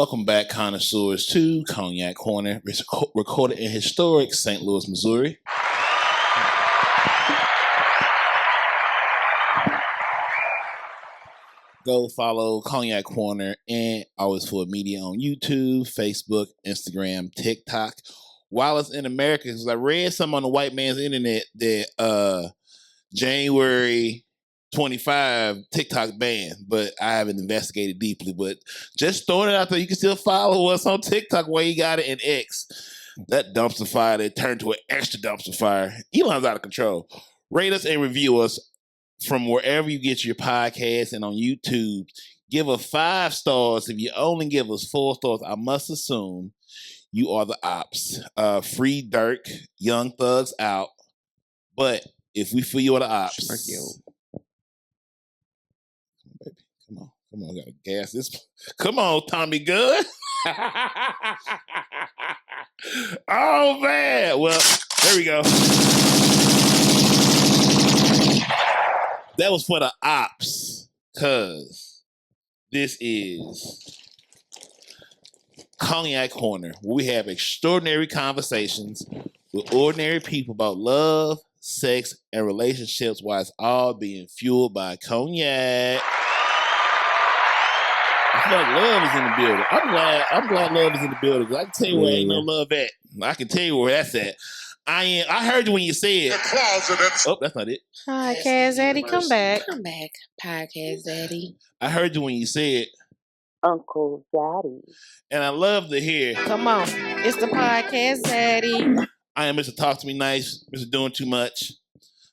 welcome back, connoisseurs, to Cognac Corner, recorded in historic St. Louis, Missouri. Go follow Cognac Corner and Always Full Media on YouTube, Facebook, Instagram, TikTok. While it's in America, because I read something on the white man's internet that January 25 TikTok banned, but I haven't investigated deeply. But just throwing it out there, you can still follow us on TikTok where you got it in X. That dumpster fire that turned to an extra dumpster fire. Elon's out of control. Rate us and review us from wherever you get your podcasts and on YouTube. Give us 5 stars. If you only give us 4 stars, I must assume you are the ops. Free Dirk, Young Thugs out. But if we feel you are the ops. Come on, gotta gas this. Come on, Tommy Good. Oh man. Well, there we go. That was for the ops, cause this is Cognac Corner, where we have extraordinary conversations with ordinary people about love, sex, and relationships, while it's all being fueled by cognac. I feel like love is in the building. I'm glad love is in the building. I can tell you where ain't no love at. I can tell you where that's at. I heard you when you said. Oh, that's not it. Podcast Daddy, come back. Come back, Podcast Daddy. I heard you when you said Uncle Daddy. And I love to hear. Come on. It's the Podcast Daddy. I am Mr. Talk to Me Nice, Mr. Doing Too Much,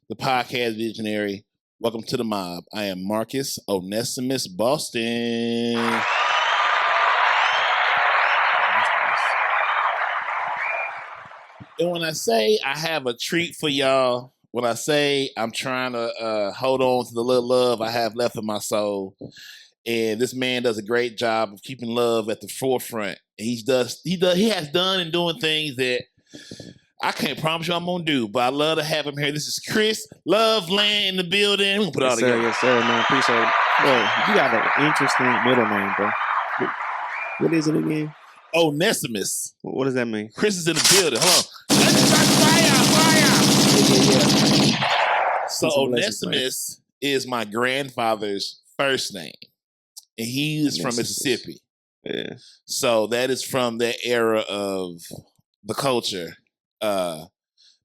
the podcast visionary. Welcome to the mob. I am Marcus Onesimus Boston. And when I say I have a treat for y'all, when I say I'm trying to hold on to the little love I have left in my soul, and this man does a great job of keeping love at the forefront. He has done and doing things that I can't promise you I'm gonna do, but I love to have him here. This is Chris LoveLand in the building. We'll put it all together. Yes, sir, man. Appreciate it. Bro, you got an interesting middle name, bro. What is it again? Onesimus. What does that mean? Chris is in the building. Hold on. Fire! So Onesimus is my grandfather's first name, and he is from Mississippi. Yeah. So that is from that era of the culture.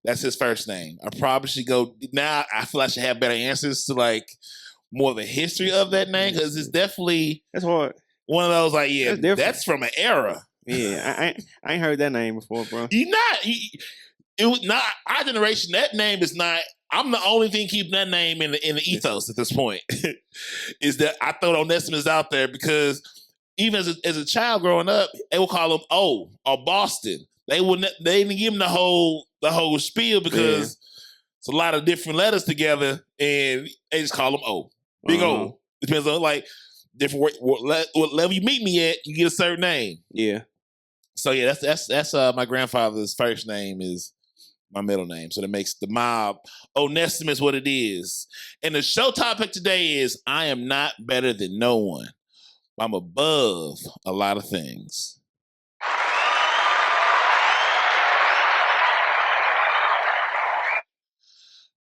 That's his first name. I probably should go now. I feel I should have better answers to like more of the history of that name, because it's definitely that's hard. One of those like that's from an era. Yeah, I ain't heard that name before, bro. It was not our generation. That name is not. I'm the only thing keeping that name in the ethos at this point. Is that I throw Onesimus out there because even as a child growing up, they would call him O or Boston. They didn't give him the whole spiel because it's a lot of different letters together, and they just call him O. Big O. Depends on like different what level you meet me at, you get a certain name. Yeah. So yeah, that's my grandfather's first name is my middle name. So that makes the mob Onesimus what it is. And the show topic today is I am not better than no one. I'm above a lot of things.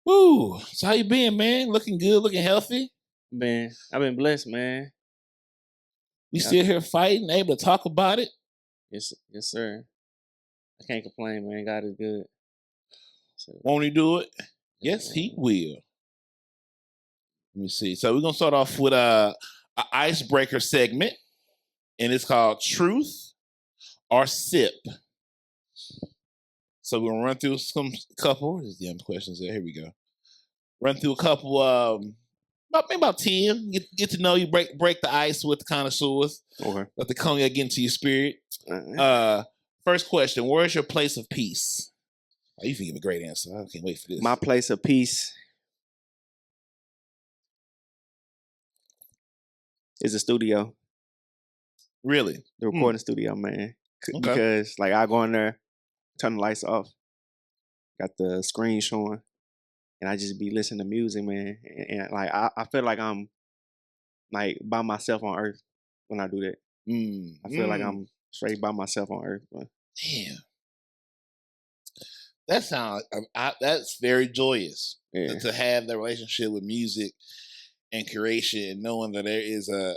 Woo! So how you been, man? Looking good, looking healthy? Man, I've been blessed, man. We still here fighting, able to talk about it? Yes, sir. I can't complain, man. God is good. So, won't he do it? Yes, he will. Let me see. So we're gonna start off with an icebreaker segment, and it's called Truth or Sip. So we're gonna run through couple. There's the questions there. Here we go. Run through a couple. About 10. Get to know you. Break the ice with the connoisseurs. Okay. Let the cognac get into your spirit. First question: where's your place of peace? Oh, you can give a great answer. I can't wait for this. My place of peace is a studio. Really? The recording studio, man. Okay. Because like I go in there, turn the lights off, got the screen showing, and I just be listening to music, man. And like I feel like I'm like by myself on earth when I do that. I feel like I'm straight by myself on earth, bro. Damn. That sounds that's very joyous to have that relationship with music and curation, and knowing that there is a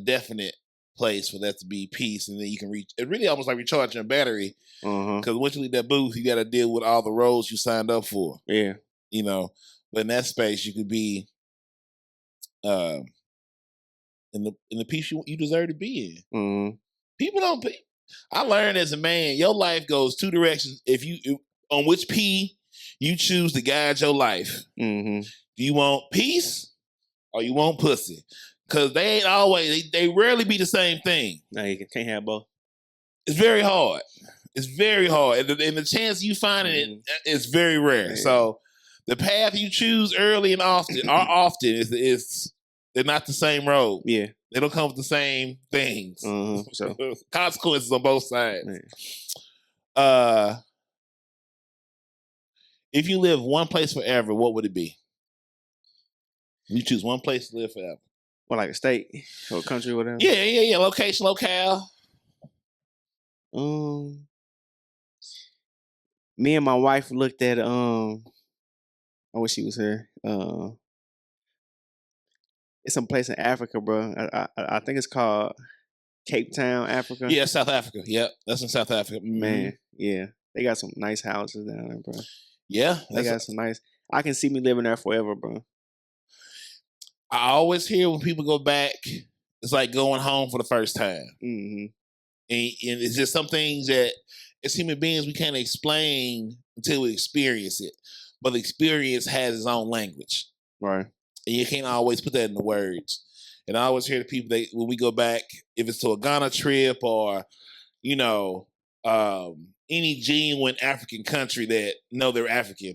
definite place for that to be peace, and then you can reach. It really almost like recharging a battery, because once you leave that booth, you got to deal with all the roles you signed up for. Yeah, you know, but in that space, you could be in the peace you deserve to be in. People don't. I learned as a man, your life goes two directions. On which P you choose to guide your life. Do you want peace or you want pussy? Because they ain't always. They rarely be the same thing. No, you can't have both. It's very hard. It's very hard, and the chance you finding it is very rare. So the path you choose early and often is they're not the same road. Yeah. They don't come with the same things. So consequences on both sides. If you live one place forever, what would it be? You choose one place to live forever. Well, like a state or a country or whatever? Yeah. Location, locale. Me and my wife looked at I wish she was here. It's some place in Africa, bro. I think it's called Cape Town, Africa. Yeah, South Africa. Yep, that's in South Africa. Man, yeah. They got some nice houses down there, bro. Yeah. They got some nice. I can see me living there forever, bro. I always hear when people go back, it's like going home for the first time. And it's just some things that as human beings we can't explain until we experience it. But the experience has its own language. Right. And you can't always put that in the words. And I always hear the people, when we go back, if it's to a Ghana trip or, any genuine African country that know they're African,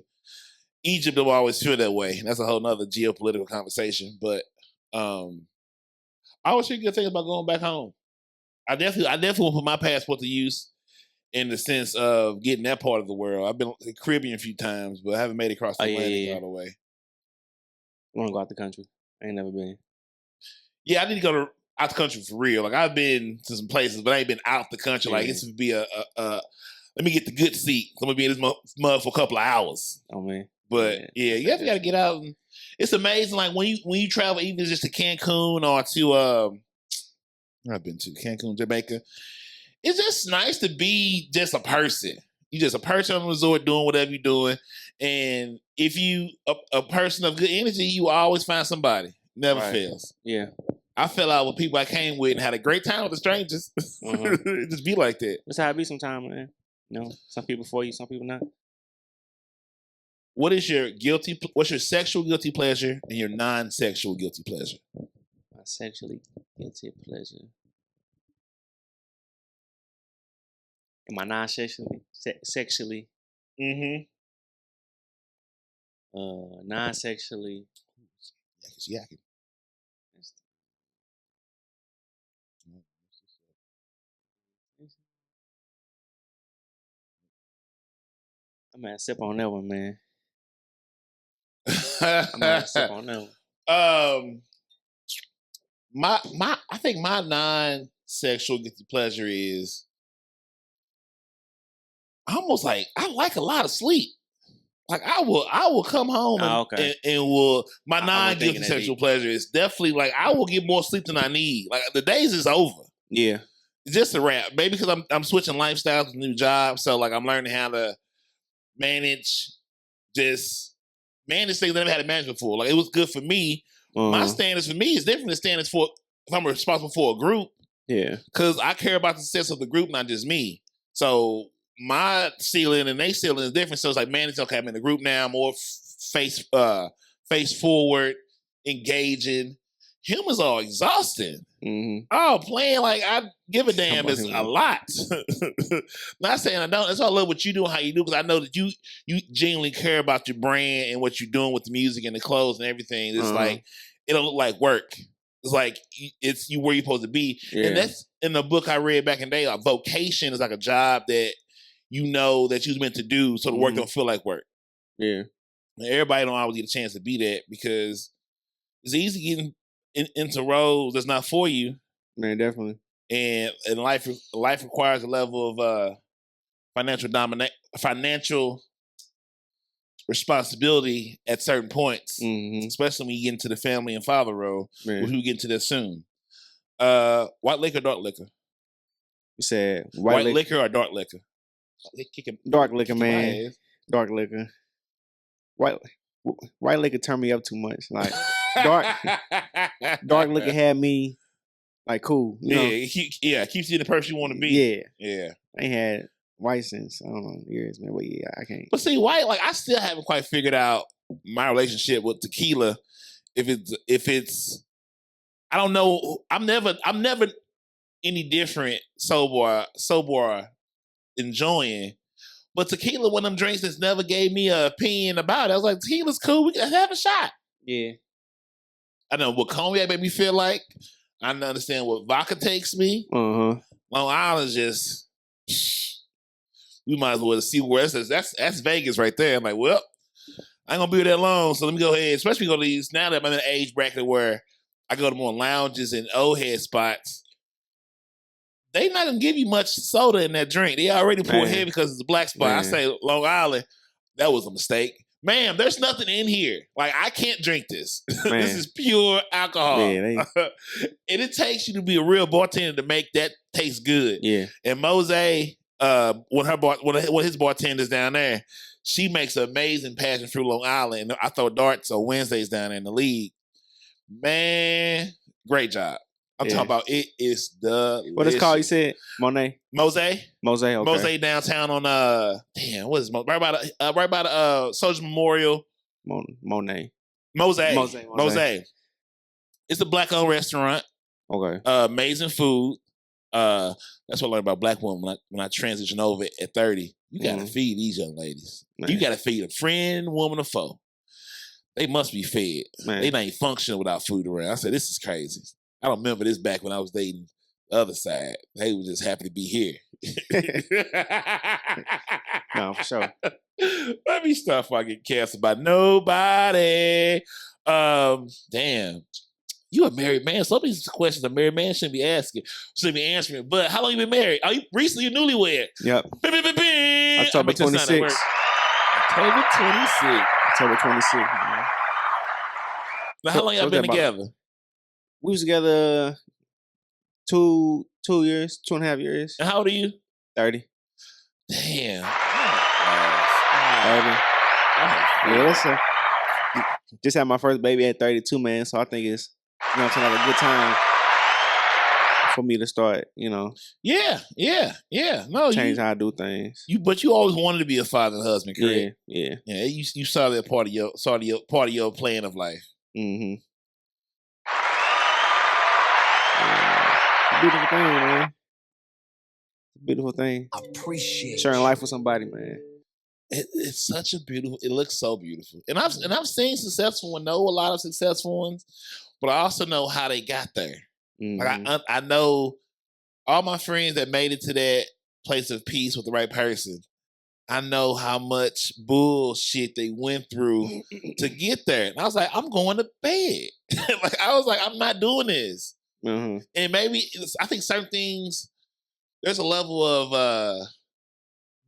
Egypt will always feel that way. And that's a whole nother geopolitical conversation. But I always hear good things about going back home. I definitely will put my passport to use in the sense of getting that part of the world. I've been to the Caribbean a few times, but I haven't made it across the Atlantic all the way. I want to go out the country. I ain't never been. Yeah, I need to go out the country for real. Like I've been to some places, but I ain't been out the country. Like this would be let me get the good seat. I'm gonna be in this mud for a couple of hours. Oh man. But you got to get out. And it's amazing. Like when you travel, even just to Cancun or to I've been to Cancun, Jamaica. It's just nice to be just a person. You just a person on the resort doing whatever you're doing. And if you a person of good energy, you will always find somebody. Never fails. Yeah. I fell out with people I came with and had a great time with the strangers. It just be like that. That's how it be sometimes, man. Some people for you, some people not. What's your sexual guilty pleasure and your non-sexual guilty pleasure? My sexually guilty pleasure. And my non-sexually sexually. Non-sexually. Yakking. I'm gonna sip on that one, man. I'm gonna sip on that one. I think my non-sexual guilty pleasure is almost like I like a lot of sleep. Like I will come home and will my non-guilty sexual pleasure is definitely like I will get more sleep than I need. Like the days is over. Yeah. It's just a wrap. Maybe because I'm switching lifestyles with a new job. So like I'm learning how to manage things I never had to manage before. Like it was good for me. My standards for me is different than standards for if I'm responsible for a group. Yeah. Because I care about the success of the group, not just me. So my ceiling and their ceiling is different. So it's like, man, it's okay. I'm in the group now. More face forward, engaging. Humans are exhausting. Oh, playing like I give a damn is a lot. Not saying I don't. That's why I love what you do and how you do, because I know that you genuinely care about your brand and what you're doing with the music and the clothes and everything. It's like it don't look like work. It's like it's you where you're supposed to be. Yeah. And that's in the book I read back in the day. Like vocation is like a job that you know that you was meant to do, so the work don't feel like work. Yeah. And everybody don't always get a chance to be that because it's easy getting into roles that's not for you. Man, definitely. and life requires a level of financial responsibility at certain points, especially when you get into the family and father role, which we'll get into that soon. White liquor, dark liquor? You said white liquor or dark liquor? Dark liquor, man. Dark liquor. White liquor turned me up too much. Like dark liquor had me like cool. You know? It keeps you the person you want to be. Yeah. I ain't had white since I don't know years, man. But yeah, I can't. But see, white, like I still haven't quite figured out my relationship with tequila. If it's, I don't know. I'm never any different sober enjoying. But tequila, one of them drinks that's never gave me an opinion about it. I was like, tequila's cool. We can have a shot. Yeah. I know what cognac made me feel like. I understand what vodka takes me. Long Island's just, we might as well see where it is. That's Vegas right there. I'm like, well, I ain't gonna be there that long, so let me go ahead. Especially go to these, now that I'm in an age bracket where I go to more lounges and old head spots. They not gonna give you much soda in that drink. They already pour heavy because it's a black spot. I say Long Island, that was a mistake. Ma'am, there's nothing in here. Like, I can't drink this. This is pure alcohol. And it takes you to be a real bartender to make that taste good. Yeah. And Mose, when his bartender's down there, she makes an amazing passion fruit Long Island. And I throw darts on Wednesdays down there in the league. Man, great job. I'm talking about it is delicious. What is it called? You said Monet? Mose. Okay. Mose downtown on what is Mose? Right by the Soldier Memorial. Monet. Mose. It's a black-owned restaurant. Okay. Amazing food. That's what I learned about black women when I transition over at 30. You gotta feed these young ladies. Man. You gotta feed a friend, woman, or foe. They must be fed. Man. They ain't functioning without food around. I said, this is crazy. I don't remember this back when I was dating the other side. They were just happy to be here. No, for sure. Let me stop before I get canceled by nobody. Damn. You a married man. Some of these questions a married man shouldn't be asking, shouldn't be answering. But how long you been married? Are you recently a newlywed? Yep. October 26th. October 26th. October 26th. Man. Now, how long y'all been together? We was together 2 years, 2.5 years. And how old are you? 30. Damn. 30. Yeah, listen. Just had my first baby at 32, man. So I think it's, like a good time for me to start, Yeah. No, change how I do things. But you always wanted to be a father and husband, correct? Yeah. Yeah. You saw that part of your plan of life. Mm-hmm. Beautiful thing, man. Beautiful thing. Appreciate sharing life with somebody, man. It's such a beautiful. It looks so beautiful, and I've seen successful ones, know a lot of successful ones, but I also know how they got there. Mm-hmm. Like I know all my friends that made it to that place of peace with the right person. I know how much bullshit they went through to get there, and I was like, I'm going to bed. I'm not doing this. Mm-hmm. And maybe I think certain things, there's a level of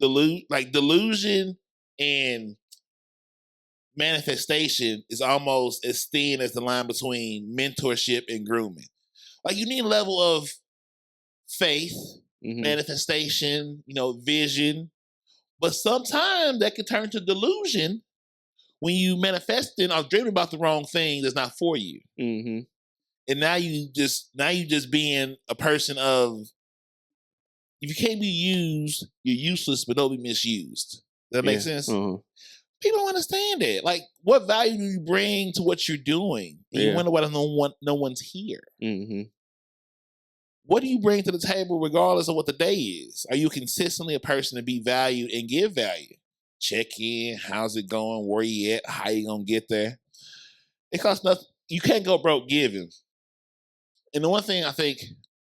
delusion and manifestation is almost as thin as the line between mentorship and grooming. Like, you need a level of faith, manifestation, vision, but sometimes that can turn to delusion when you manifesting or dreaming about the wrong thing that's not for you. Mm-hmm. And now you just being a person of, if you can't be used, you're useless, but don't be misused. Does that make sense? Mm-hmm. People don't understand that. Like, what value do you bring to what you're doing? And you wonder why no one's here. Mm-hmm. What do you bring to the table regardless of what the day is? Are you consistently a person to be valued and give value? Check in. How's it going? Where you at? How you going to get there? It costs nothing. You can't go broke giving. And the one thing I think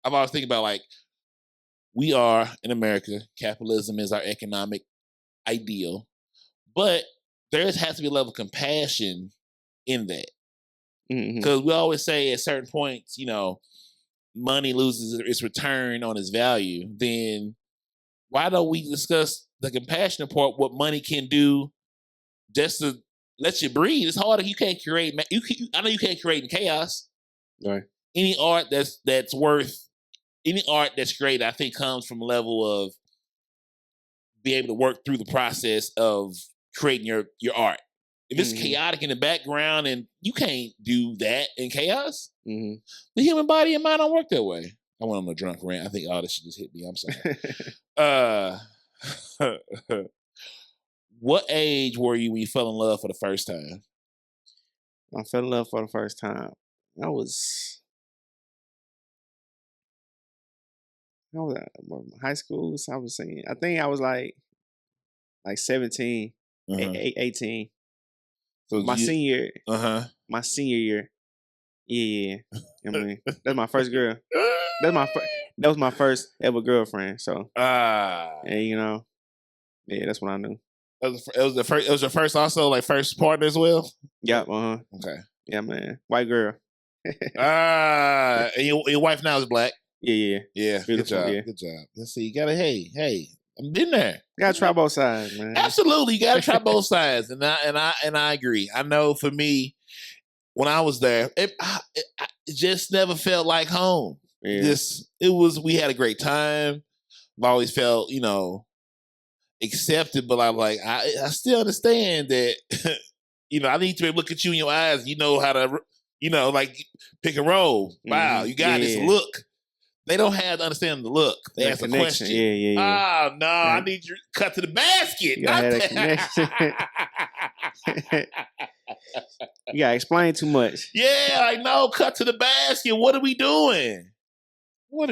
I've always think about, like, we are in America, capitalism is our economic ideal, but there has to be a level of compassion in that. Because we always say at certain points, money loses its return on its value, then why don't we discuss the compassionate part? What money can do just to let you breathe. It's hard. You can't create. I know you can't create in chaos. Right. Any art that's worth any art that's great, I think, comes from a level of be able to work through the process of creating your art. If it's chaotic in the background and you can't do that in chaos, the human body and mind don't work that way. I went on a drunk rant. I think all this shit just hit me. I'm sorry. What age were you when you fell in love for the first time? I fell in love for the first time. I was high school. So I was saying, I think I was like 17, 18. So my senior year. Yeah. I mean, that's my first girl. That was my first ever girlfriend. So, and yeah, that's what I knew. It was your first also, like first partner as well? Yep, Okay. Yeah, man. White girl. And your wife now is black? Yeah. Good job. Yeah. Good job. Let's see. You gotta, hey, I've been there. You gotta try both sides, man. Absolutely. You gotta try both sides. And I agree. I know for me, when I was there, it just never felt like home. Yeah. We had a great time. I've always felt, accepted, but I still understand that, I need to look at you in your eyes. You know how to, pick and roll. Wow, you got this look. They don't have to understand the look. They ask a question. Yeah. Oh, no, I need you to cut to the basket. You gotta have that connection. You gotta explain too much. Yeah, I know. Cut to the basket. What are we doing? What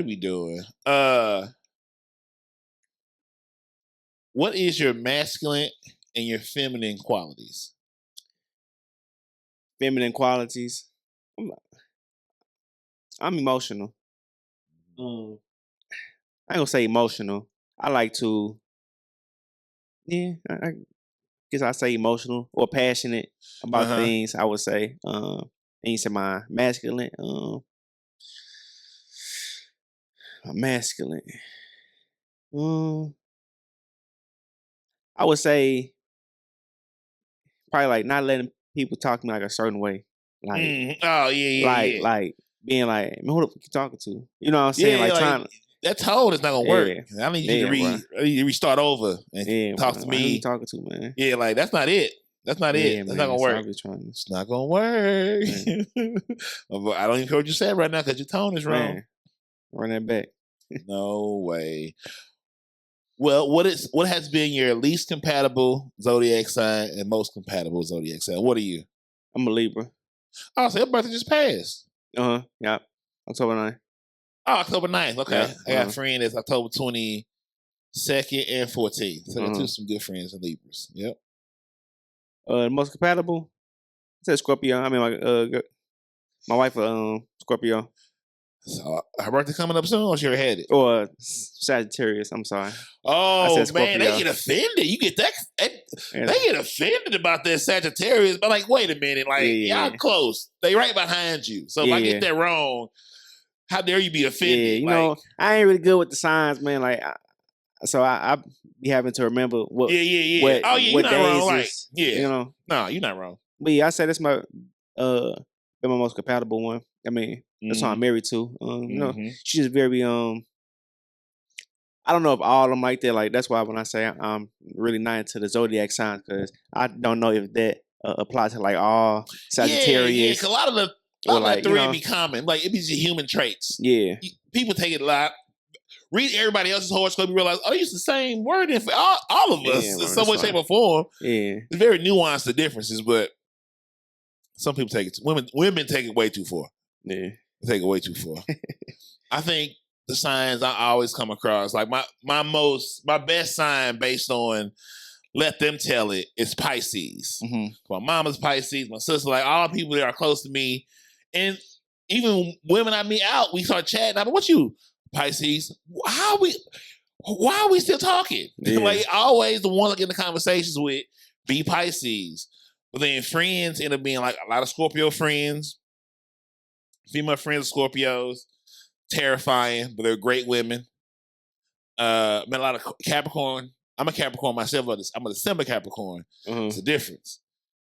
is your masculine and your feminine qualities? Feminine qualities. I'm emotional. I ain't gonna say emotional. I like to, I guess I say emotional or passionate about things. I would say. And you said my masculine. Masculine. I would say probably like not letting people talk to me like a certain way. Like, like being like, man, who the fuck you talking to? You know what I'm saying? Yeah, trying to. That tone is not gonna work. I need you to restart over and talk to me. Who you talking to, man? Yeah, like that's not it. That's not it. That's not gonna work. It's not gonna work. I don't even hear what you said right now because your tone is wrong. Man, run that back. No way. Well, what has been your least compatible zodiac sign and most compatible zodiac sign? What are you? I'm a Libra. Oh, so your birthday just passed. Yeah. October 9th. Oh, October 9th. Okay. Yeah. I got a friend that's October 22nd and 14th. So I got some good friends in Libras. Yep. Most compatible? I said Scorpio. I mean, my wife, Scorpio. So her birthday coming up soon, or she already had it? Or Sagittarius. I'm sorry. Oh man, they get offended. You get that? They get offended about that Sagittarius. But like, wait a minute, like y'all close. They right behind you. So if I get that wrong, how dare you be offended? Yeah, you know, I ain't really good with the signs, man. Like, so I be having to remember what. Yeah. What, oh yeah, you're not wrong, right? is, Yeah, you know. No, you're not wrong. But yeah, I say that's been my most compatible one. I mean, that's who I'm married to. You know, she's just very I don't know if all of them like that. Like that's why when I say I'm really not into the zodiac signs, because I don't know if that applies to like all Sagittarius. Yeah, a lot of the like, three be common. Like it be just human traits. Yeah, people take it a lot. Read everybody else's horoscope, you realize, they use the same wording for all of us in some way, shape, or form. Yeah, it's very nuanced, the differences, but some people take it. Women take it way too far. Yeah, they take it way too far. I think the signs I always come across, like my best sign based on let them tell it is Pisces. My mama's Pisces, my sister, like all people that are close to me, and even women I meet out, we start chatting. I'm like, what you Pisces? Why are we still talking? Yeah. Like always the one I get in the conversations with be Pisces. But then friends end up being like a lot of Scorpio friends, female friends of Scorpios. terrifying, but they're great women. Met a lot of Capricorn. I'm a Capricorn myself. I'm a December Capricorn. It's a difference.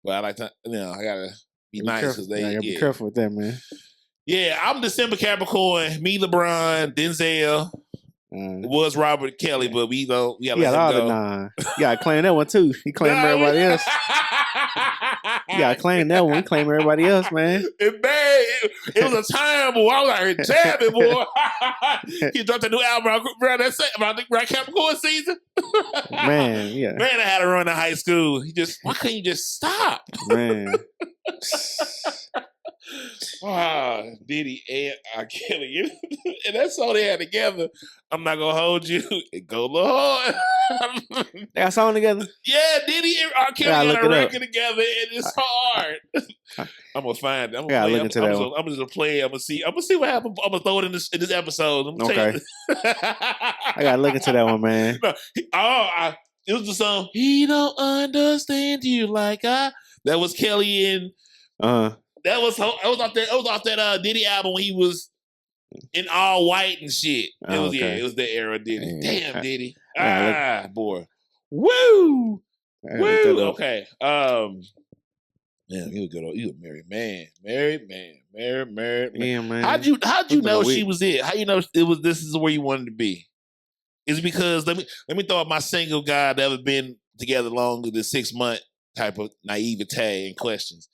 But I like to, I gotta be nice because they. Be careful with that, man. Yeah, I'm December Capricorn. Me, LeBron, Denzel. It was Robert Kelly, but we gotta let him go. You gotta claim that one too. He claimed everybody else. You gotta claim that one. He claimed everybody else, man. It was a time, boy. I was out here jamming, boy. He dropped a new album around Capricorn season. Man, yeah. Man, I had to run to high school. Why couldn't you just stop? Man. Diddy and R. Kelly. And that's all they had together. I'm not gonna hold you. It go a little hard. They got a song together? Yeah, Diddy and R. Kelly got a record together, and it's hard. I'm gonna find it. I'm gonna just play it. I'm gonna see what happens. I'm gonna throw it in this episode. Okay. I gotta look into that one, man. No, it was the song "He Don't Understand You Like I." That was Kelly and That was off that Diddy album when he was in all white and shit. It was that era Diddy. Damn Diddy. Boy. Woo! Woo! Okay. Man, you a married man. Married man. Yeah, man. How'd you know she was it? How you know this is where you wanted to be? Is it because let me throw out my single guy that ever been together longer than 6 months type of naivete and questions.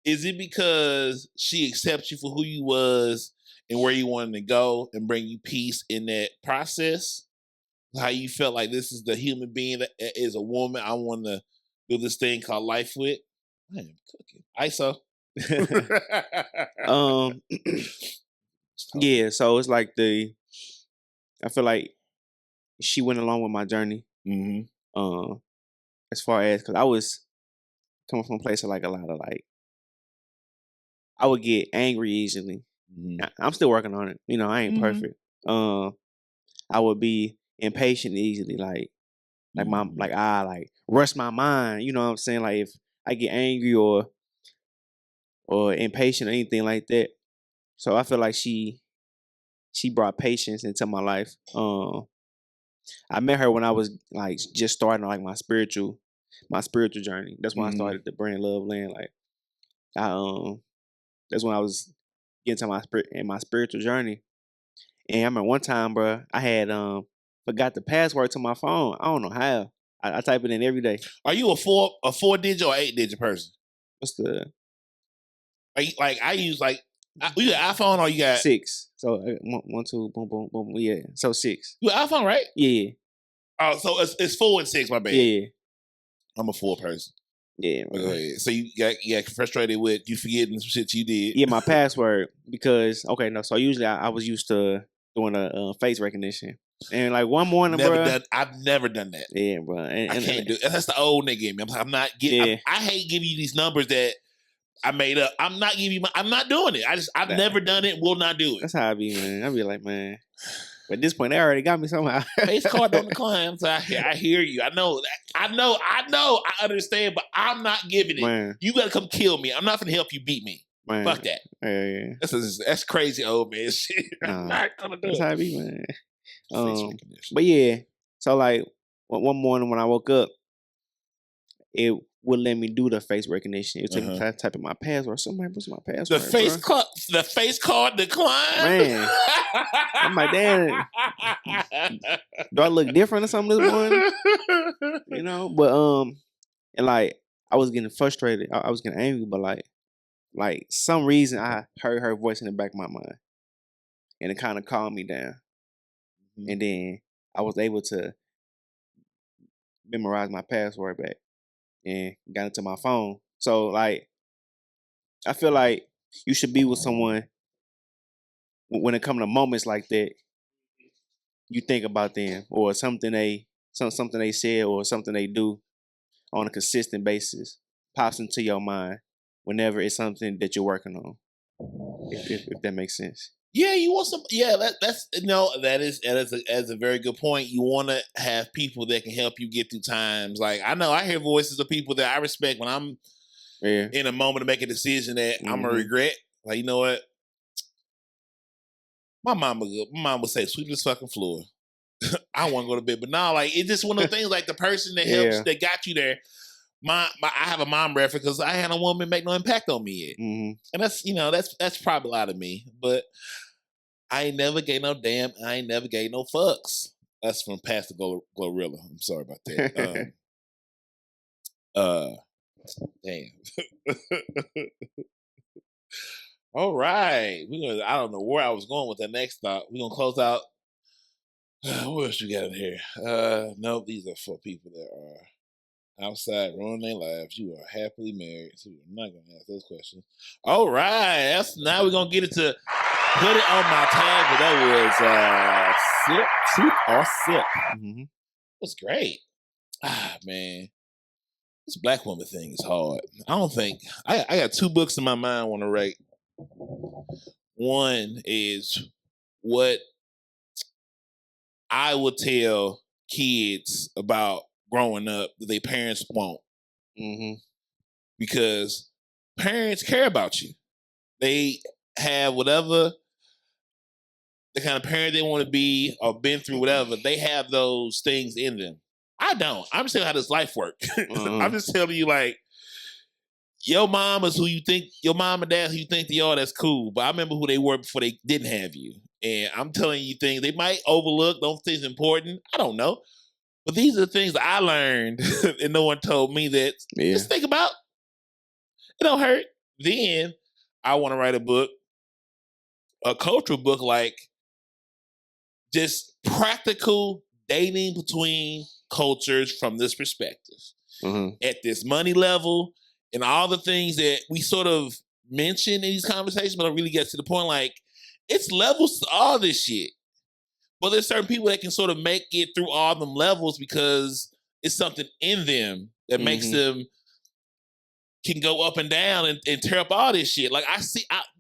Is it because she accepts you for who you was and where you wanted to go and bring you peace in that process? How you felt like this is the human being that is a woman I want to do this thing called life with? I am cooking. ISO. Yeah, so it's like I feel like she went along with my journey. As far as, because I was coming from a place of like a lot of like, I would get angry easily. I'm still working on it. I ain't perfect. I would be impatient easily, like I rush my mind. You know what I'm saying? Like if I get angry or impatient or anything like that. So I feel like she brought patience into my life. I met her when I was like just starting like my spiritual journey. That's when I started the brand Love Land. Like that's when I was getting to my spiritual journey. And I remember one time, bro, I had forgot the password to my phone. I don't know how. I type it in every day. Are you a 4-digit or 8-digit person? What's the? I use you got iPhone or you got 6? So 1, 2, boom, boom, boom. Yeah, so 6. You got iPhone, right? Yeah. Oh, so it's 4 and 6. My bad. Yeah. I'm a 4 person. Yeah. So you got frustrated with you forgetting some shit you did. Yeah, my password because so usually I was used to doing a face recognition. And like one morning, I've never done that. Yeah, bro. I can't do it. That's the old nigga in me. I'm not getting. Yeah. I hate giving you these numbers that I made up. I'm not giving you. I'm not doing it. I've never done it. Will not do it. That's how I be, man. I be like, man. But at this point, they already got me somehow. Face card don't decline. So I hear you. I know. I understand. But I'm not giving it. Man. You gotta come kill me. I'm not gonna help you beat me. Man. Fuck that. Yeah. That's crazy old man shit. I'm not gonna do that's it. How I be, man. But yeah, so like one morning when I woke up, it would let me do the face recognition. It took me to type in my password. Somebody put my password. The face card declined. Man, I'm like, damn. Do I look different or something this morning? But and like I was getting frustrated. I was getting angry, but like some reason I heard her voice in the back of my mind, and it kind of calmed me down. And then I was able to memorize my password back and got into my phone. So like, I feel like you should be with someone when it comes to moments like that. You think about them or something they said or something they do on a consistent basis pops into your mind whenever it's something that you're working on. If that makes sense. Yeah, you want some. Yeah, that is a very good point. You want to have people that can help you get through times. Like I hear voices of people that I respect when I'm in a moment to make a decision that I'm gonna regret. Like, you know what, My mom would say, "Sweep this fucking floor." I want to go to bed, but now, like, it's just one of those things. Like the person that helps, that got you there. I have a mom reference because I had a woman make no impact on me yet, and that's probably a lot of me. But I ain't never gave no damn. I ain't never gave no fucks. That's from Pastor Glorilla. I'm sorry about that. Damn. All right, I don't know where I was going with the next thought. We're gonna close out. What else you got in here? No, these are for people that are outside ruining their lives. You are happily married, so we're not gonna ask those questions. All right, now we're gonna get into put it on my tag, but that was sip, truth or sip. It was great. Man, this black woman thing is hard. I don't think I got 2 books in my mind I want to write. One is what I would tell kids about growing up that their parents won't. Because parents care about you. They have whatever the kind of parent they want to be or been through whatever. They have those things in them. I don't. I'm just telling you how this life works. I'm just telling you, like, your mom is who you think, your mom and dad who you think they are, that's cool. But I remember who they were before they didn't have you. And I'm telling you things they might overlook, don't think it's important. I don't know. But these are the things that I learned and no one told me that just think about. It don't hurt. Then I want to write a book, a cultural book, like just practical dating between cultures from this perspective. At this money level and all the things that we sort of mention in these conversations, but don't really get to the point. Like, it's levels to all this shit. But there's certain people that can sort of make it through all them levels because it's something in them that makes them can go up and down and tear up all this shit. Like, I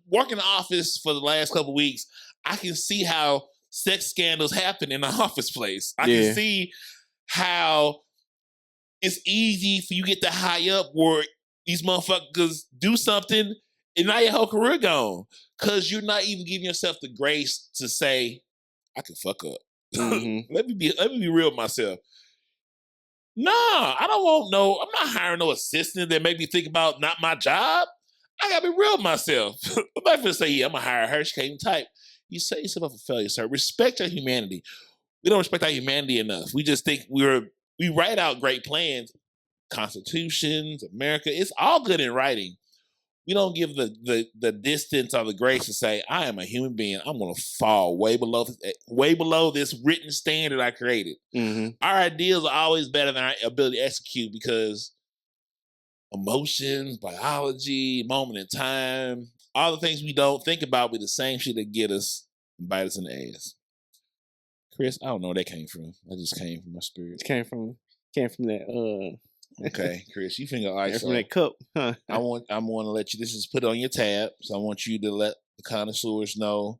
work in the office for the last couple of weeks. I can see how sex scandals happen in the office place. I can see how it's easy for you to get the high up where these motherfuckers do something and now your whole career gone. Because you're not even giving yourself the grace to say, I can fuck up. Let me be real with myself. Nah, I don't want I'm not hiring no assistant that make me think about not my job. I gotta be real with myself. I'm not gonna say, I'm gonna hire her, she can't even type. You set yourself up for failure, sir. Respect your humanity. We don't respect our humanity enough. We just think we write out great plans, constitutions, America. It's all good in writing. We don't give the distance or the grace to say, I am a human being. I'm going to fall way below this written standard I created. Our ideas are always better than our ability to execute because emotions, biology, moment in time, all the things we don't think about be the same shit that get us and bite us in the ass. Chris, I don't know where that came from. That just came from my spirit. It came from that Okay, Chris, you finna ice from that cup. Huh? I want to let you. This is put on your tab, so I want you to let the connoisseurs know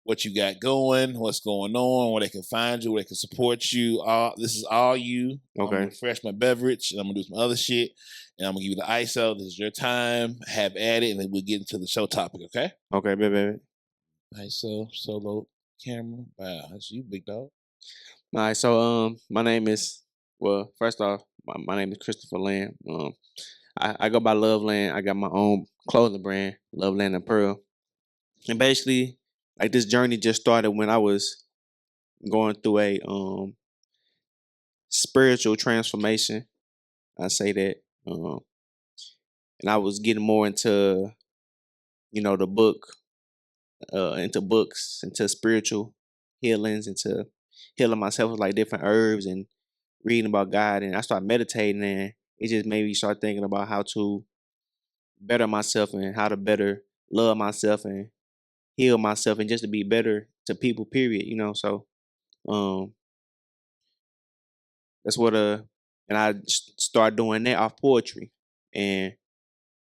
what you got going, what's going on, where they can find you, where they can support you. This is all you. Okay. I'm gonna refresh my beverage, and I'm gonna do some other shit, and I'm gonna give you the ISO. This is your time. Have at it, and then we'll get into the show topic. Okay. Okay, baby. ISO solo camera. Wow, that's you, big dog. All right, so my name is first off. My name is Christopher Land. I go by LoveLand. I got my own clothing brand, LoveLand.Born. And basically, like, this journey just started when I was going through a spiritual transformation. I say that. And I was getting more into, the book, into books, into spiritual healings, into healing myself with like different herbs and reading about God, and I started meditating, and it just made me start thinking about how to better myself and how to better love myself and heal myself and just to be better to people, period. So that's what and I started doing that off poetry, and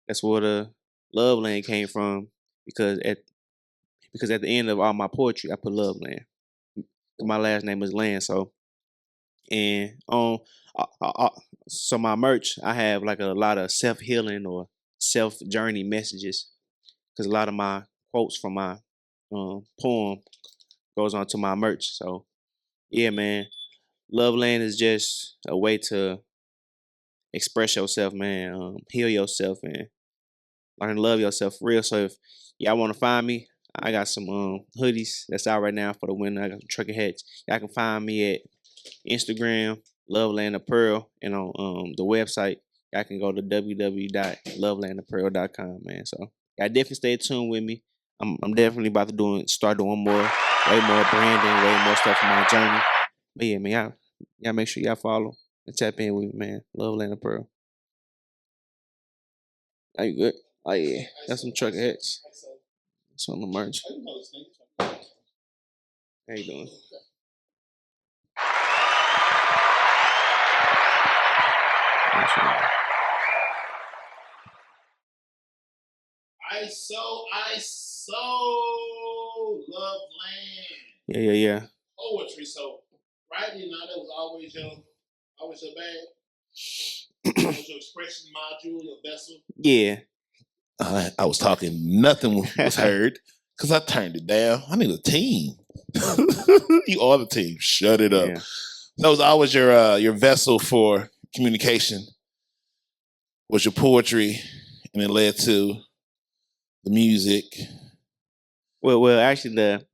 that's where LoveLand came from, because at the end of all my poetry I put LoveLand. My last name is Land, so. And so my merch, I have like a lot of self-healing or self-journey messages, because a lot of my quotes from my poem goes on to my merch. So yeah, man, Loveland is just a way to express yourself, man. Heal yourself and learn to love yourself for real. So if y'all want to find me, I got some hoodies that's out right now for the winter. I got some trucker hats. Y'all can find me at Instagram, LoveLand.Apparel, and on the website, y'all can go to www.lovelandapparel.com, man. So y'all definitely stay tuned with me. I'm definitely about to start doing way more branding, way more stuff for my journey. But yeah, man, y'all make sure y'all follow and tap in with me, man. LoveLand.Apparel. Are you good? Oh yeah, that's some trucker hats. That's on the merch. How you doing? I so love land. Yeah. Poetry. So writing, now that was always your bag. That was your expression module, your vessel. Yeah. I was talking, nothing was heard because I turned it down. I need a team. You are the team. Shut it up. Yeah. That was always your vessel for communication. Was your poetry, and it led to the music. Well, actually, the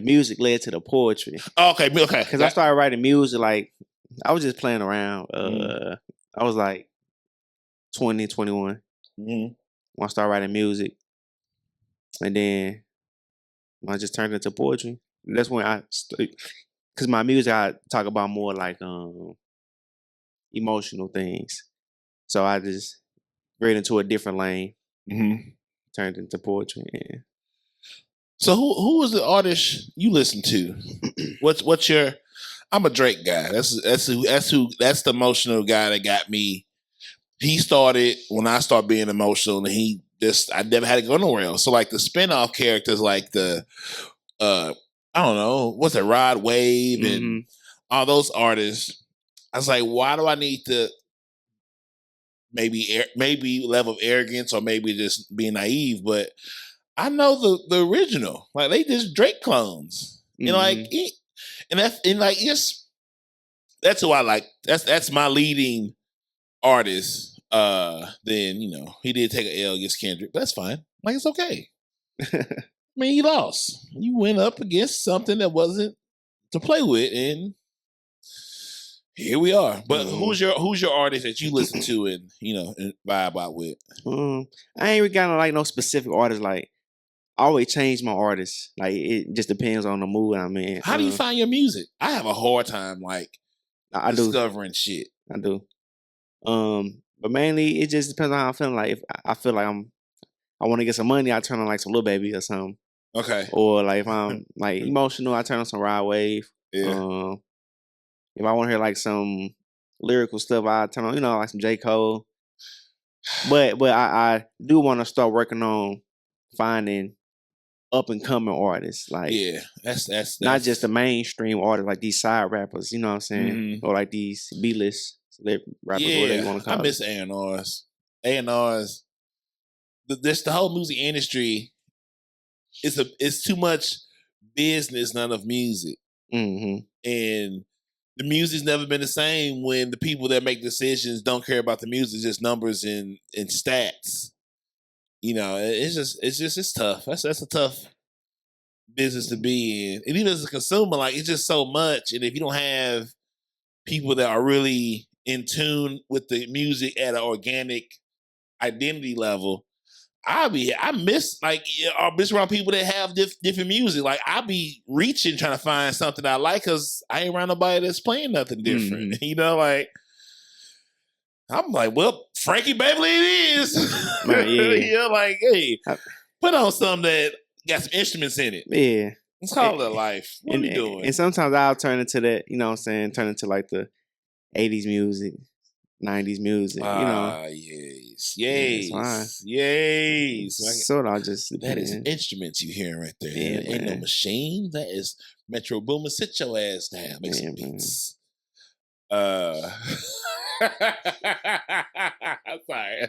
music led to the poetry. Oh, okay. Because I started writing music, like, I was just playing around. I was like 20, 21 when I started writing music. And then I just turned into poetry. That's when because my music, I talk about more like emotional things. So I just read into a different lane, turned into poetry. Yeah. So who was the artist you listen to? What's your? I'm a Drake guy. That's the emotional guy that got me. He started when I started being emotional, and I never had to go nowhere else. So like the spinoff characters, like the I don't know, what's it, Rod Wave and all those artists. I was like, why do I need to maybe level of arrogance or maybe just being naive? But I know the original. Like they just Drake clones. You know, like that's who I like. That's my leading artist. Then he did take an L against Kendrick, but that's fine. Like it's okay. I mean, he lost. You went up against something that wasn't to play with, and here we are. But who's your artist that you listen to and and vibe out with? I ain't really got like no specific artist. Like I always change my artist. Like it just depends on the mood I'm in. How do you find your music? I have a hard time discovering shit. I do. But mainly it just depends on how I'm feeling. Like if I feel like I want to get some money, I turn on like some Lil Baby or something. Okay. Or like if I'm like emotional, I turn on some Rod Wave. Yeah. If I want to hear like some lyrical stuff, I turn on like some J. Cole. But I do want to start working on finding up and coming artists. Like that's not just the mainstream artists, like these side rappers. You know what I'm saying? Or like these B-list rappers, whatever you want to call it. I miss A&Rs. A&Rs. The whole music industry. It's too much business, none of music, and the music's never been the same when the people that make decisions don't care about the music, just numbers and stats. It's tough. That's a tough business to be in, and even as a consumer, like it's just so much. And if you don't have people that are really in tune with the music at an organic identity level, I miss around people that have different music. Like I be reaching trying to find something I like because I ain't around nobody that's playing nothing different. Like I'm like, well, Frankie Beverly it is. Man, like hey, put on something that got some instruments in it. Yeah, let's call it a life. What are you doing? And sometimes I'll turn into that. You know what I'm saying? Turn into like the 80s music. 90s music, yes. So I just that is instruments you hearing right there. Yeah, ain't no machine. That is Metro Boomin. Sit your ass down. Make some beats. I'm sorry.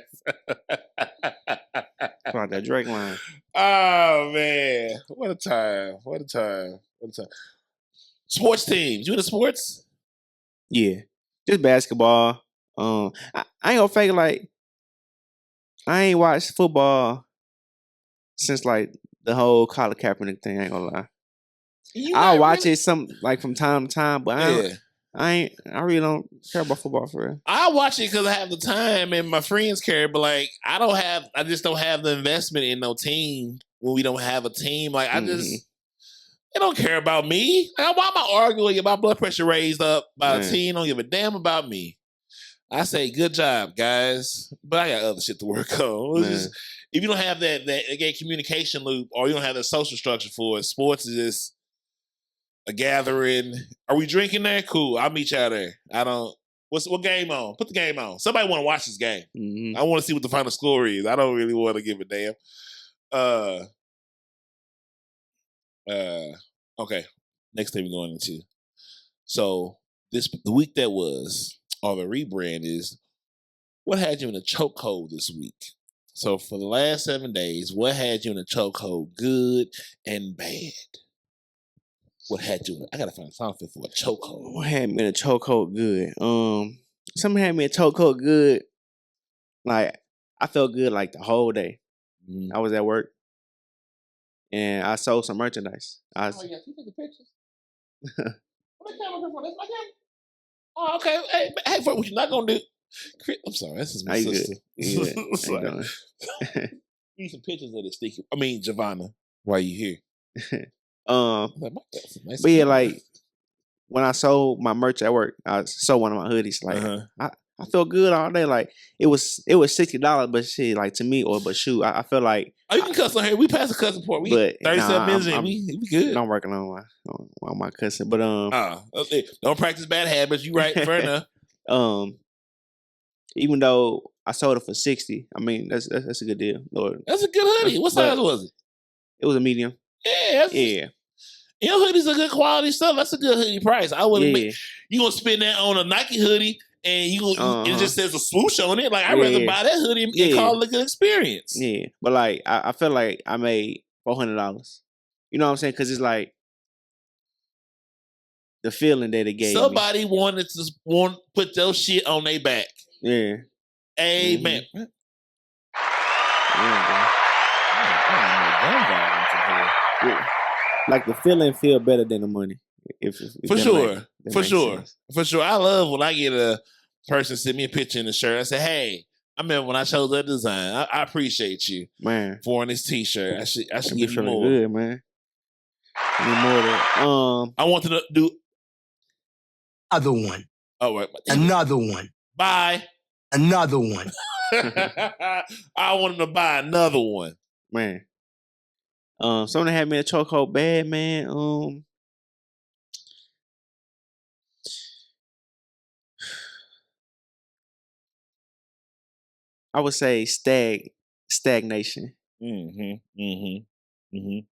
Pull out that Drake line. Oh man, what a time! What a time! What a time! Sports teams. You into sports? Yeah, just basketball. I ain't gonna fake it, like I ain't watched football since like the whole Colin Kaepernick thing. I ain't gonna lie. I'll watch it some like from time to time, but I really don't care about football for real. I watch it because I have the time and my friends care, but like I just don't have the investment in no team when we don't have a team. Like they don't care about me. Like, why am I arguing? Get my blood pressure raised up by a team? Don't give a damn about me. I say good job, guys, but I got other shit to work on. If you don't have that communication loop or you don't have the social structure for it, sports is just a gathering. Are we drinking there? Cool. I'll meet y'all there. I don't. What game on? Put the game on. Somebody want to watch this game. I want to see what the final score is. I don't really want to give a damn. Okay. Next thing we're going into. So the week that was, or the rebrand is, what had you in a chokehold this week? So for the last 7 days, what had you in a chokehold, good and bad? What had you? I gotta find something for a chokehold. What had me in a chokehold good? Something had me in a chokehold good. Like I felt good like the whole day. I was at work and I sold some merchandise. You take the pictures. What camera for? That's my camera. Oh, okay. Hey, for what you're not gonna do? I'm sorry, this is my sister. Yeah, sorry. Need some pictures of this sticky. I mean, Giovanna, while you here. But yeah, like when I sold my merch at work, I sold one of my hoodies. Like I felt good all day. Like it was $60, but shit, like to me, but shoot, I feel like you can cuss on here. We passed the cussing part. We 37 minutes in. We good. I'm working on my cussing, but don't practice bad habits. You right? Fair enough. Even though I sold it for $60, I mean that's a good deal. Lord, that's a good hoodie. What size was it? It was a medium. Yeah. Your hoodie's a good quality stuff. That's a good hoodie price. I wouldn't. You gonna spend that on a Nike hoodie, and it just says a swoosh on it. Like I'd rather buy that hoodie and call it a good experience. Yeah, but like I feel like I made $400. You know what I'm saying? Because it's like the feeling that it gave. Somebody wanted to put your shit on their back. Yeah. Amen. Like the feeling feel better than the money. If for sure. I love when I get a person send me a picture in the shirt. I say, hey, I remember when I chose that design. I appreciate you, man, for this t-shirt. I should give you more. Good, man. Need more of that. I want to do other one. Oh, right. Another one. Buy another one. I want him to buy another one, man. Something had me a chokehold bad, man. I would say stagnation.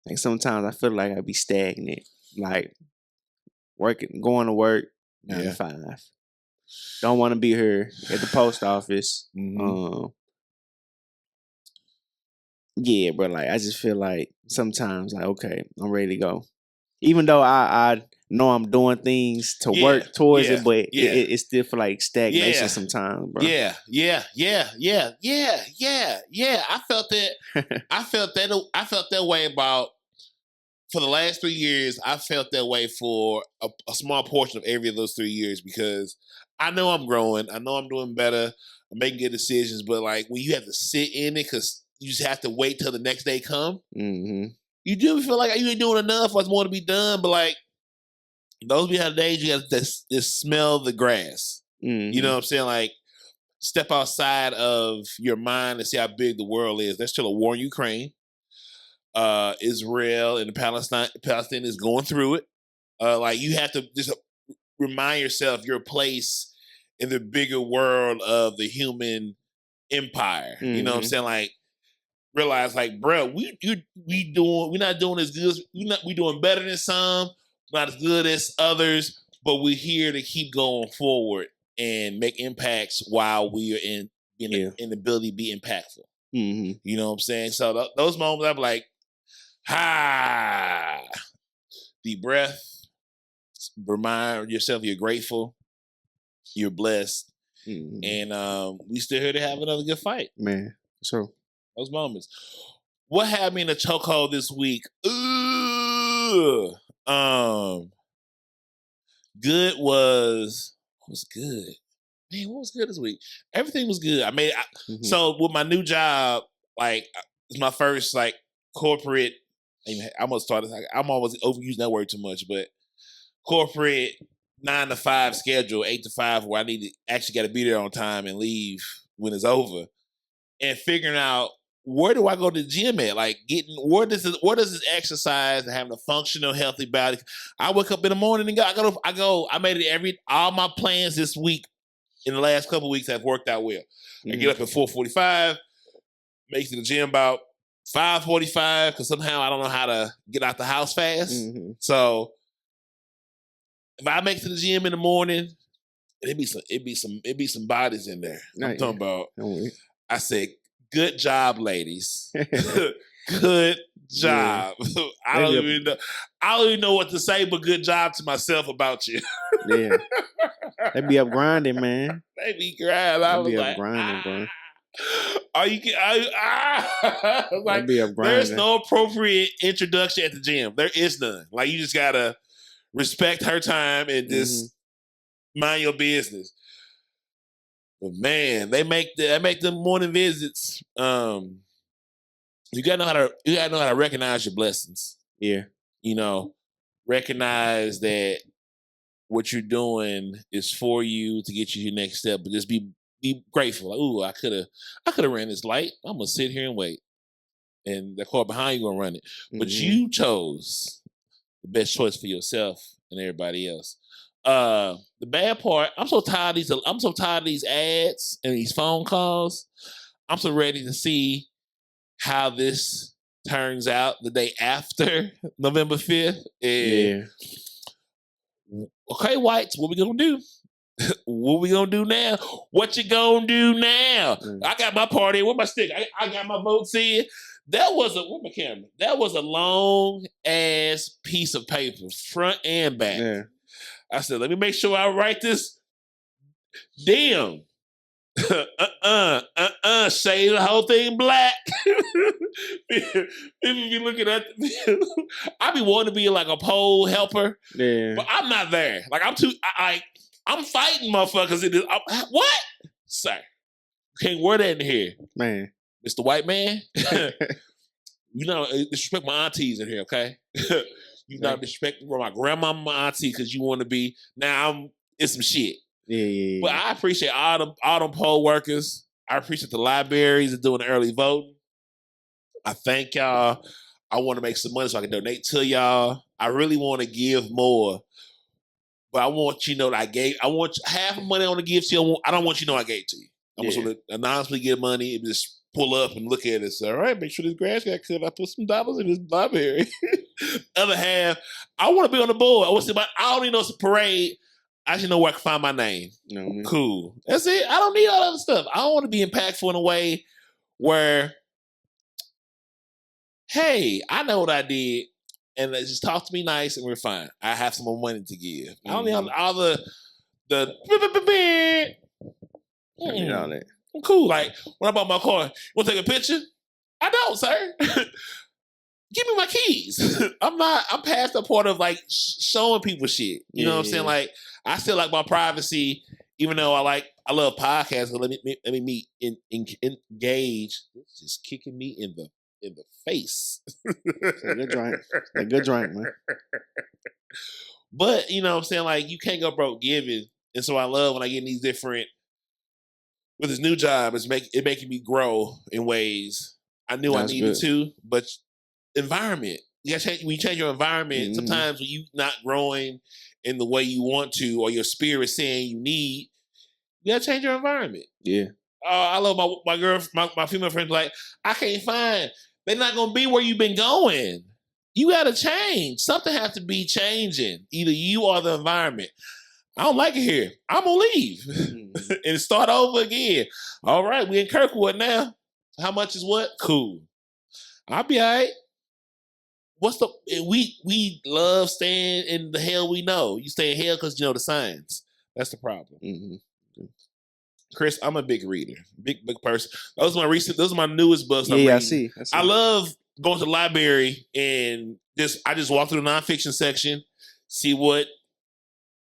Like sometimes I feel like I be stagnant, like going to work 9 to 5. Don't want to be here at the post office. Yeah, but like I just feel like sometimes like okay, I'm ready to go. Even though I know I'm doing things to work towards it, but it still feel like stagnation sometimes, bro. Yeah. I felt that. I felt that way about for the last 3 years. I felt that way for a small portion of every of those 3 years because I know I'm growing. I know I'm doing better. I'm making good decisions, but like when you have to sit in it because you just have to wait till the next day come. You do feel like you ain't doing enough. There's more to be done, but like those behind the days, you have to just smell the grass. You know what I'm saying? Like step outside of your mind and see how big the world is. There's still a war in Ukraine. Israel and Palestine is going through it. Like you have to just remind yourself your place in the bigger world of the human empire. You know what I'm saying? Like realize like, bro, we're not doing as good. We doing better than some, not as good as others, but we're here to keep going forward and make impacts while we are in the ability to be impactful. Mm-hmm. You know what I'm saying? So those moments, I'm like, deep breath. Remind yourself you're grateful, you're blessed, and we still here to have another good fight. Man, so those moments. What had me in a chokehold this week? Good was good. Man, what was good this week? Everything was good. So with my new job, like it's my first like corporate. I'm always overusing that word too much, but corporate 9 to 5 schedule, 8 to 5, where I need to actually got to be there on time and leave when it's over, and figuring out where do I go to the gym at? Like where does this exercise and having a functional, healthy body? I wake up in the morning and I made it all my plans this week in the last couple of weeks have worked out well. I get up at 4:45, make it to the gym about 5:45 because somehow I don't know how to get out the house fast. So if I make it to the gym in the morning, it'd be some bodies in there. I'm talking about. I said, good job, ladies. Good job. Yeah. I don't even know what to say, but good job to myself about you. Yeah. They be up grinding, man. They be grinding. I was like, grinding, bro. Like, there's no appropriate introduction at the gym. There is none. Like, you just gotta respect her time and just mind your business. But man, they make them morning visits. You gotta know how to recognize your blessings. Yeah. You know, recognize that what you're doing is for you to get you to your next step, but just be grateful. Like, ooh, I could have ran this light. I'm gonna sit here and wait. And the car behind you gonna run it. But you chose the best choice for yourself and everybody else. The bad part, I'm so tired of these ads and these phone calls. I'm so ready to see how this turns out the day after November 5th. And okay, whites, what we gonna do? What we gonna do now? What you gonna do now? I got my party. Where my stick? I got my votes in. Where's my camera? That was a long ass piece of paper, front and back. Yeah. I said, let me make sure I write this. Damn. Shade the whole thing black. If you looking at I be wanting to be like a poll helper. Yeah. But I'm not there. Like I'm fighting motherfuckers in this. What? Sir. You can't wear that in here. Man. Mr. White Man. You know, disrespect my aunties in here, okay? You not disrespecting my grandma and my auntie because you want to be. Now it's some shit. Yeah. But I appreciate all them poll workers. I appreciate the libraries and doing the early voting. I thank y'all. I want to make some money so I can donate to y'all. I really want to give more. But I want you to know that I want half the money I want to give to you. I don't want you to know I gave to you. I want you to anonymously give money and just pull up and look at it and say, all right, make sure this grass got cut. I put some dollars in this library. Other half, I want to be on the board. I don't even know it's a parade. I just know where I can find my name. Cool. That's it. I don't need all that other stuff. I want to be impactful in a way where, hey, I know what I did, and just talk to me nice, and we're fine. I have some more money to give. I don't need all the all that. I'm cool. Like, when I bought my car, you want to take a picture? I don't, sir. Give me my keys. I'm past the point of like showing people shit. You know what I'm saying? Like, I still like my privacy, even though I love podcasts. But let me engage. It's just kicking me in the face. A good drink, man. But you know what I'm saying? Like, you can't go broke giving. And so I love when I get in these different, with this new job, it's making me grow in ways I knew I needed to. But environment, when you change your environment, sometimes when you not growing in the way you want to, or your spirit saying you need, you gotta change your environment. Yeah. I love my female friends. Like, I can't find. They're not gonna be where you've been going. You gotta change. Something has to be changing. Either you or the environment. I don't like it here. I'm gonna leave and start over again. All right, we in Kirkwood now. How much is what? Cool. I'll be all right. What's the we love staying in the hell we know. You stay in hell because you know the signs. That's the problem. Mm-hmm. Chris, I'm a big reader, big person. Those are my newest books. Yeah, I see. I love going to the library and I just walk through the nonfiction section, see what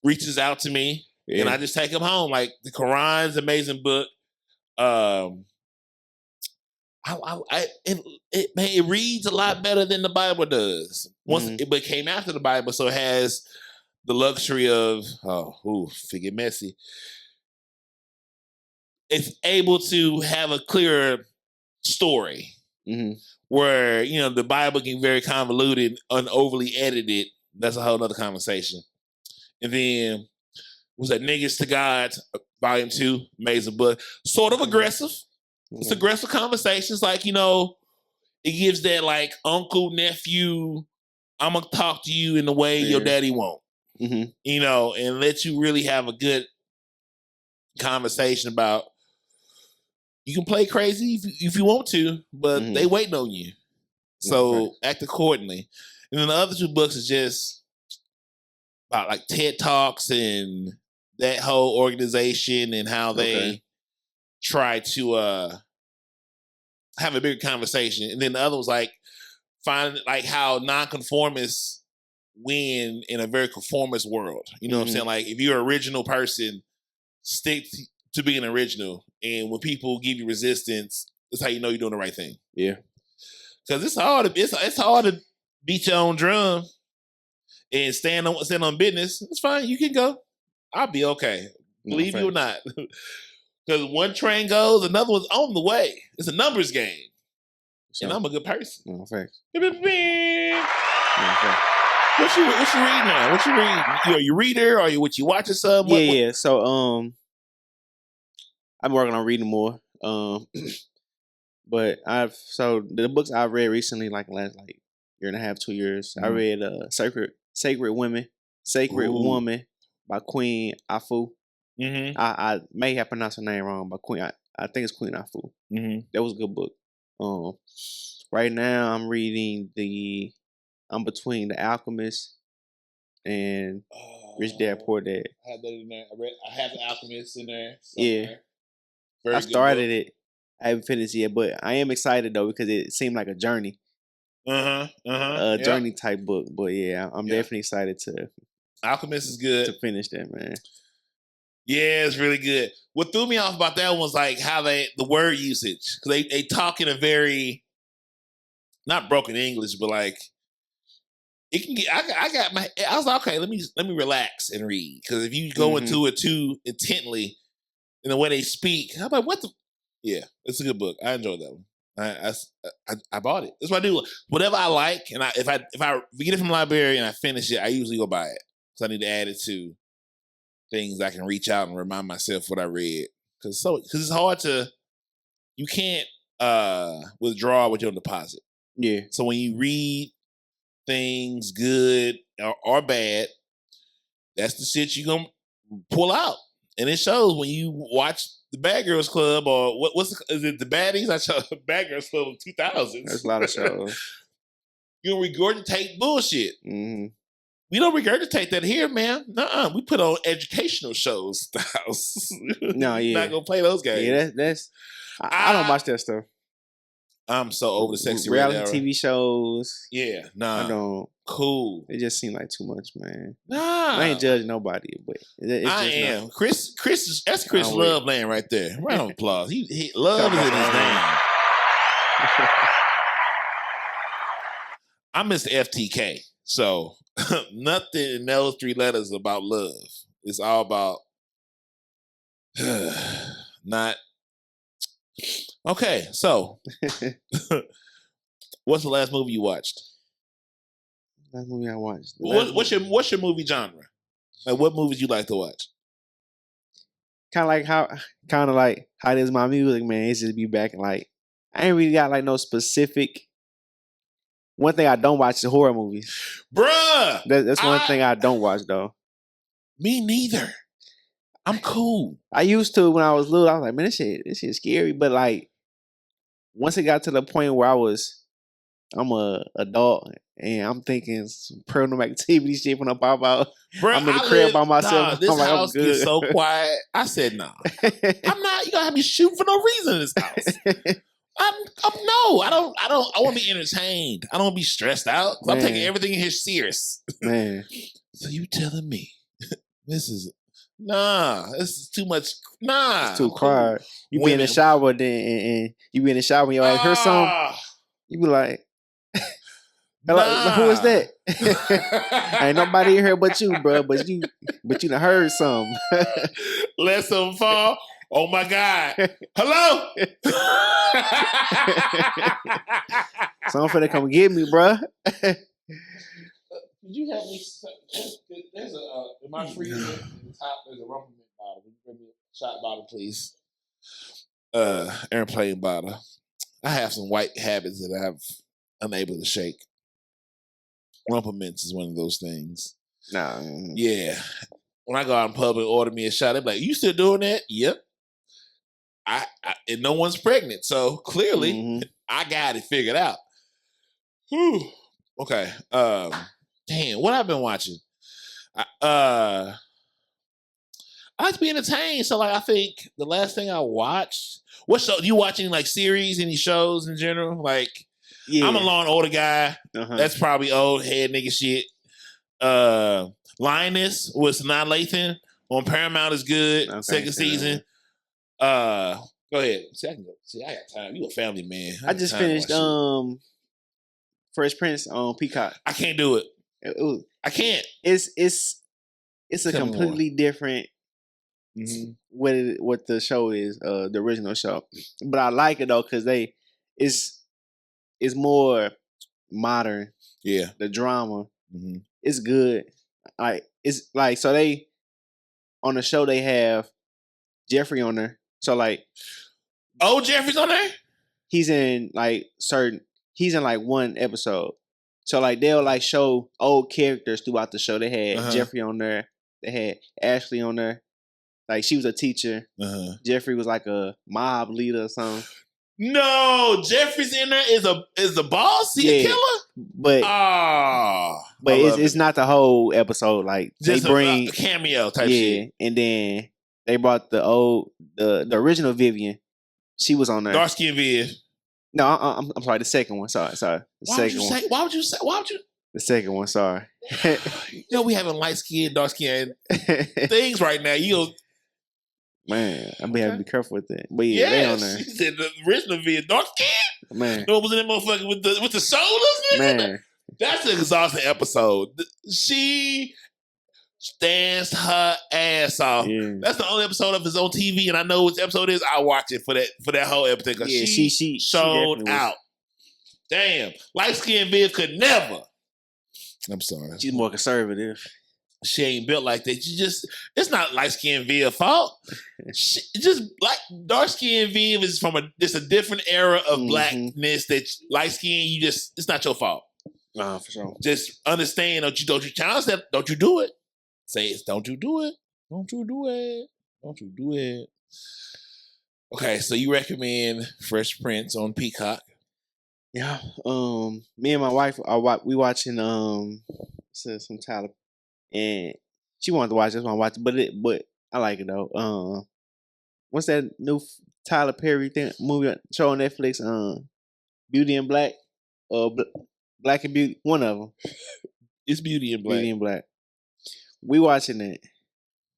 reaches out to me, and I just take them home. Like the Quran's an amazing book. It reads a lot better than the Bible does. It came after the Bible, so it has the luxury of forget messy. It's able to have a clearer story, where the Bible can be very convoluted and overly edited. That's a whole other conversation. And then was that Niggas to God, Volume 2, amazing book, sort of aggressive. It's aggressive conversations, like, it gives that like uncle, nephew, I'm gonna talk to you in the way your daddy won't. And let you really have a good conversation about, you can play crazy if you want to, but they waiting on you. So act accordingly. And then the other two books is just about like TED Talks and that whole organization and how they try to have a bigger conversation. And then the other was like find like how nonconformists win in a very conformist world. You know what I'm saying? Like if you're an original person, stick to being original. And when people give you resistance, that's how you know you're doing the right thing. Yeah. Because it's hard to beat your own drum and stand on business. It's fine. You can go. I'll be okay. Believe you or not. Because one train goes, another one's on the way. It's a numbers game. And I'm a good person. No, thanks. What you reading now? What you reading? Are you a reader? Are you watching something? Yeah. So I'm working on reading more. But the books I've read recently, like last year and a half, 2 years, I read Sacred Woman by Queen Afu. I may have pronounced her name wrong, but I think it's Queen Afu. That was a good book. Right now I'm reading I'm between The Alchemist and Rich Dad Poor Dad. I have that in there. I have The Alchemist in there somewhere. Yeah. I started it. I haven't finished yet, but I am excited though because it seemed like a journey. Journey type book. But yeah, I'm definitely excited to. Alchemist is good. To finish that, man. Yeah, it's really good. What threw me off about that one was like how the word usage. Because they talk in a very, not broken English, but like, it can get, I was like, okay, let me relax and read. Because if you go into it too intently in the way they speak, I'm like, what the? Yeah, it's a good book. I enjoyed that one. I bought it. That's what I do. Whatever I like, and if I get it from the library and I finish it, I usually go buy it. So I need to add it to things I can reach out and remind myself what I read. Because it's hard to, you can't withdraw with your deposit. Yeah. So when you read things good or bad, that's the shit you're going to pull out. And it shows when you watch the Bad Girls Club or is it the Baddies? I saw Bad Girls Club of 2000s. There's a lot of shows. You regurgitate bullshit. We don't regurgitate that here, man. Nuh-uh. We put on educational shows styles. No, yeah. Not gonna play those games. Yeah, that's I don't watch that stuff. I'm so over the sexy reality TV shows. Yeah, nah. I don't. Cool. It just seemed like too much, man. Nah. I ain't judging nobody, but I am. Not. Chris, that's Chris LoveLand right there. Round of applause. He love is in his name. I'm Mr. FTK. So nothing in those three letters about love. It's all about not. Okay, so what's the last movie you watched? Last movie I watched. What's your movie genre? Like, what movies you like to watch? Kind of like how it is my music, man. It's just be back and like I ain't really got like no specific. One thing I don't watch is horror movies, bruh. That's one thing I don't watch though. Me neither. I'm cool. I used to when I was little. I was like, man, this shit is scary. But like once it got to the point where I'm a adult and I'm thinking some paranormal activity shit when I pop out. Bro, I'm in the crib by myself. Nah, this I'm like, I'm house gets good. so quiet. I said, nah. I'm not. You gotta have me shooting for no reason in this house. I want to be entertained. I don't want to be stressed out. I'm taking everything in here serious. Man. So you telling me this is too much. Nah, it's too quiet. You be in the shower and you be in the shower and you like hear something. You be like, who is that? Ain't nobody in here but you, bro. But you done heard something. Let something fall. Oh my God. Hello? Someone finna come get me, bro. Could you help me? There's in my freezer, at the top, there's a rubber bottle. Would you bring me a shot bottle, please? Airplane bottle. I have some white habits that I'm unable to shake. Rumple mints is one of those things. Nah. Yeah. When I go out in public, order me a shot, they're like, you still doing that? Yep. And no one's pregnant, so clearly I got it figured out. Whew. Okay. Damn, what I've been watching? I like to be entertained, so like I think the last thing I watched. What show? Do you watch any like series, any shows in general? Like, I'm a Law and Order guy. That's probably old head nigga shit. Lioness with Sanaa Lathan on Paramount is good. Okay, second season. Go ahead. See, I can go. See, I got time. You a family man. I just finished Fresh Prince on Peacock. I can't do it. I can't. It's a completely different what the show is, the original show. But I like it though because it's more modern. Yeah, the drama it's good. Like it's like so they on the show they have Jeffrey on there. So like, Jeffrey's on there. He's in like one episode. So like they'll like show old characters throughout the show. They had Jeffrey on there. They had Ashley on there. Like she was a teacher. Jeffrey was like a mob leader or something. No, Jeffrey's in there is the boss. He a killer. But it's not the whole episode. Like just they bring a cameo type shit. And then they brought the original Vivian. She was on there. Dark skin Viv. No, I'm sorry. The second one. Sorry. Why would you? The second one. Sorry. You know we having light skin, dark skin things right now. Man, I'm be having to be careful with that. But yeah, they on there. She said the original Viv, dark skin. Man, no, was in that motherfucker with the shoulders. Man, that's an exhausting episode. She stands her ass off. Yeah. That's the only episode of his on TV, and I know which episode it is. I watch it for that whole episode because she showed out. Damn, light skinned Viv could never. I'm sorry. She's more conservative. She ain't built like that. It's not light skinned Viv's fault. Just like dark skinned Viv is from it's a different era of blackness that light skin, it's not your fault. Nah, for sure. Just understand, don't you challenge that, don't you do it. Say it, don't you do it. Don't you do it. Don't you do it. Okay, so you recommend Fresh Prince on Peacock. Yeah. Me and my wife we watching some Tyler. And she wanted to watch this one, but I like it though. What's that new Tyler Perry movie show on Netflix? Beauty and Black, or Black and Beauty. One of them. It's Beauty and Black. Beauty and Black. We watching it.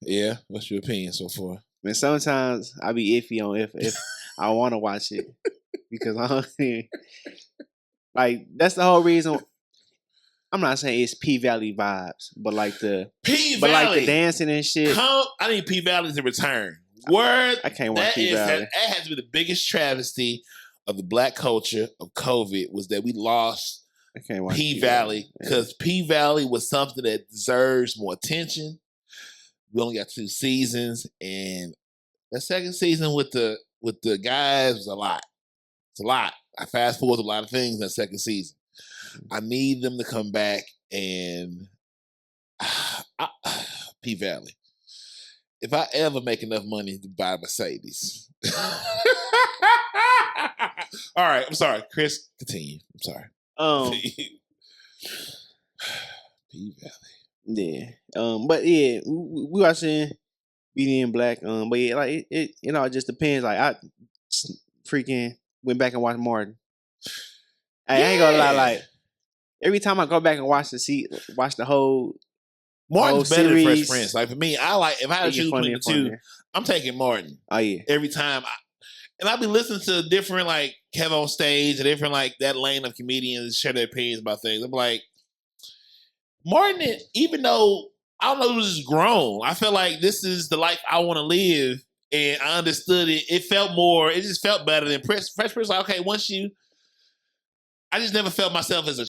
Yeah. What's your opinion so far? Man, sometimes I be iffy on if I want to watch it because I don't like that's the whole reason. I'm not saying it's P Valley vibes, but like the dancing and shit. I need P Valley to return. Word, I can't watch P Valley. That has to be the biggest travesty of the black culture of COVID was that we lost P Valley because P Valley was something that deserves more attention. We only got 2 seasons, and that second season with the guys was a lot. It's a lot. I fast forward a lot of things in that second season. I need them to come back and P Valley. If I ever make enough money to buy a Mercedes, All right, I'm sorry, Chris. Continue. I'm sorry. P Valley. Yeah. But yeah, we watching Beauty in Black. But yeah, like it it just depends. Like I freaking went back and watched Martin. I ain't gonna lie, like every time I go back and watch the whole Martin's better than series, Fresh Prince. Like for me, I like if I had to choose between the two, I'm taking Martin. Oh yeah. Every time, and I'll be listening to different like Kevin on stage, and different like that lane of comedians share their opinions about things. I'm like, Martin, even though I don't know, it was just grown. I feel like this is the life I want to live, and I understood it. It just felt better than Fresh Prince. Like, okay, I just never felt myself as a